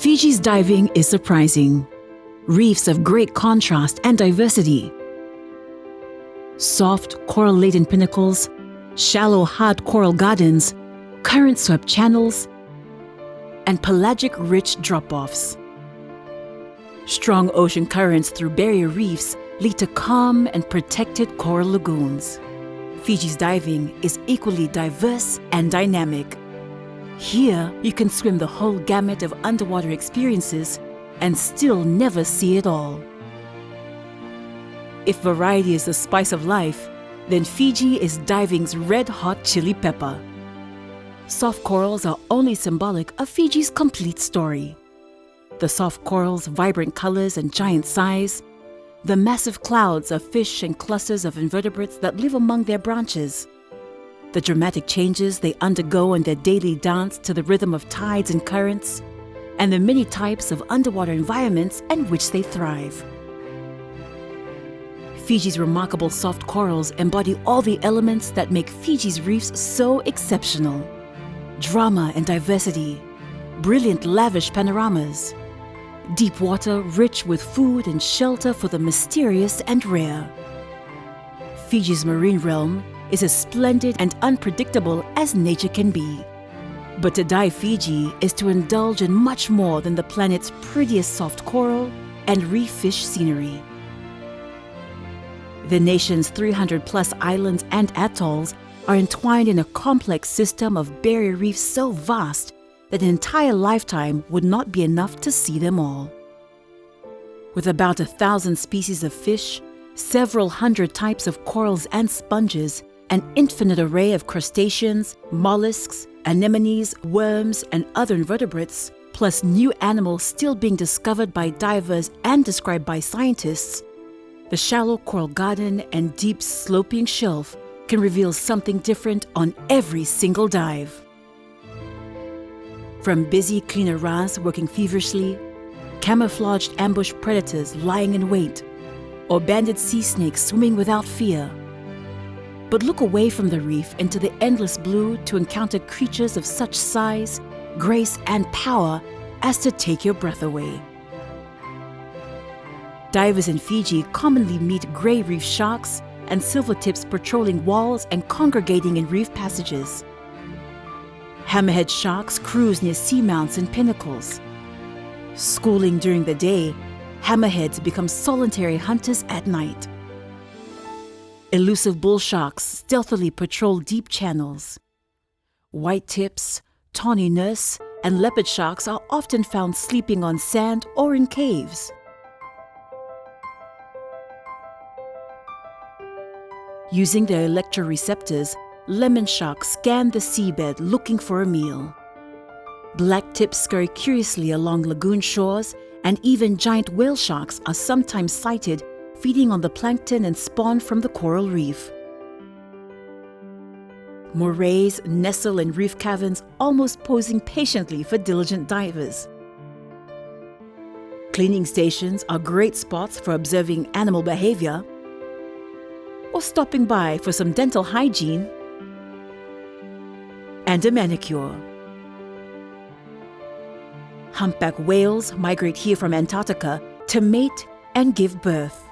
Fiji's diving is surprising. Reefs of great contrast and diversity. Soft, coral-laden pinnacles, shallow, hard coral gardens, current-swept channels, and pelagic-rich drop-offs. Strong ocean currents through barrier reefs lead to calm and protected coral lagoons. Fiji's diving is equally diverse and dynamic. Here, you can swim the whole gamut of underwater experiences and still never see it all. If variety is the spice of life, then Fiji is diving's red-hot chili pepper. Soft corals are only symbolic of Fiji's complete story. The soft corals' vibrant colors and giant size, the massive clouds of fish and clusters of invertebrates that live among their branches, the dramatic changes they undergo in their daily dance to the rhythm of tides and currents, and the many types of underwater environments in which they thrive. Fiji's remarkable soft corals embody all the elements that make Fiji's reefs so exceptional. Drama and diversity, brilliant lavish panoramas, deep water rich with food and shelter for the mysterious and rare. Fiji's marine realm is as splendid and unpredictable as nature can be. But to dive Fiji is to indulge in much more than the planet's prettiest soft coral and reef fish scenery. The nation's 300-plus islands and atolls are entwined in a complex system of barrier reefs so vast that an entire lifetime would not be enough to see them all. With about 1,000 species of fish, several hundred types of corals and sponges, an infinite array of crustaceans, mollusks, anemones, worms, and other invertebrates, plus new animals still being discovered by divers and described by scientists, the shallow coral garden and deep sloping shelf can reveal something different on every single dive. From busy cleaner wrasse working feverishly, camouflaged ambush predators lying in wait, or banded sea snakes swimming without fear. But look away from the reef into the endless blue to encounter creatures of such size, grace, and power as to take your breath away. Divers in Fiji commonly meet gray reef sharks and silvertips patrolling walls and congregating in reef passages. Hammerhead sharks cruise near seamounts and pinnacles. Schooling during the day, hammerheads become solitary hunters at night. Elusive bull sharks stealthily patrol deep channels. White tips, tawny nurse, and leopard sharks are often found sleeping on sand or in caves. Using their electroreceptors, lemon sharks scan the seabed looking for a meal. Black tips scurry curiously along lagoon shores, and even giant whale sharks are sometimes sighted feeding on the plankton and spawn from the coral reef. Morays nestle in reef caverns, almost posing patiently for diligent divers. Cleaning stations are great spots for observing animal behavior or stopping by for some dental hygiene and a manicure. Humpback whales migrate here from Antarctica to mate and give birth.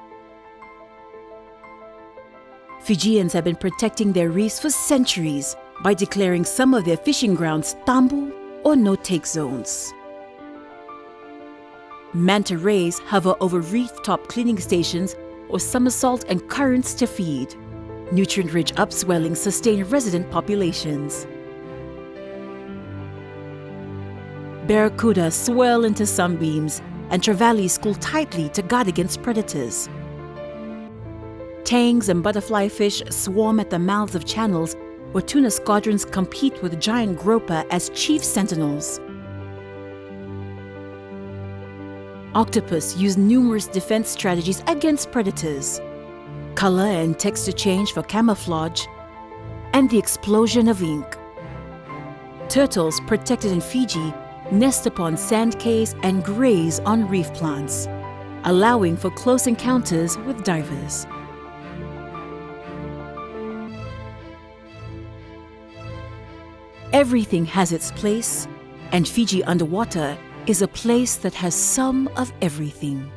Fijians have been protecting their reefs for centuries by declaring some of their fishing grounds tambu or no-take zones. Manta rays hover over reef-top cleaning stations or somersault and currents to feed. Nutrient-rich upswellings sustain resident populations. Barracuda swirl into sunbeams, and trevallies school tightly to guard against predators. Tangs and butterfly fish swarm at the mouths of channels where tuna squadrons compete with giant grouper as chief sentinels. Octopus use numerous defense strategies against predators. Color and texture change for camouflage, and the explosion of ink. Turtles protected in Fiji nest upon sand cays and graze on reef plants, allowing for close encounters with divers. Everything has its place, and Fiji underwater is a place that has some of everything.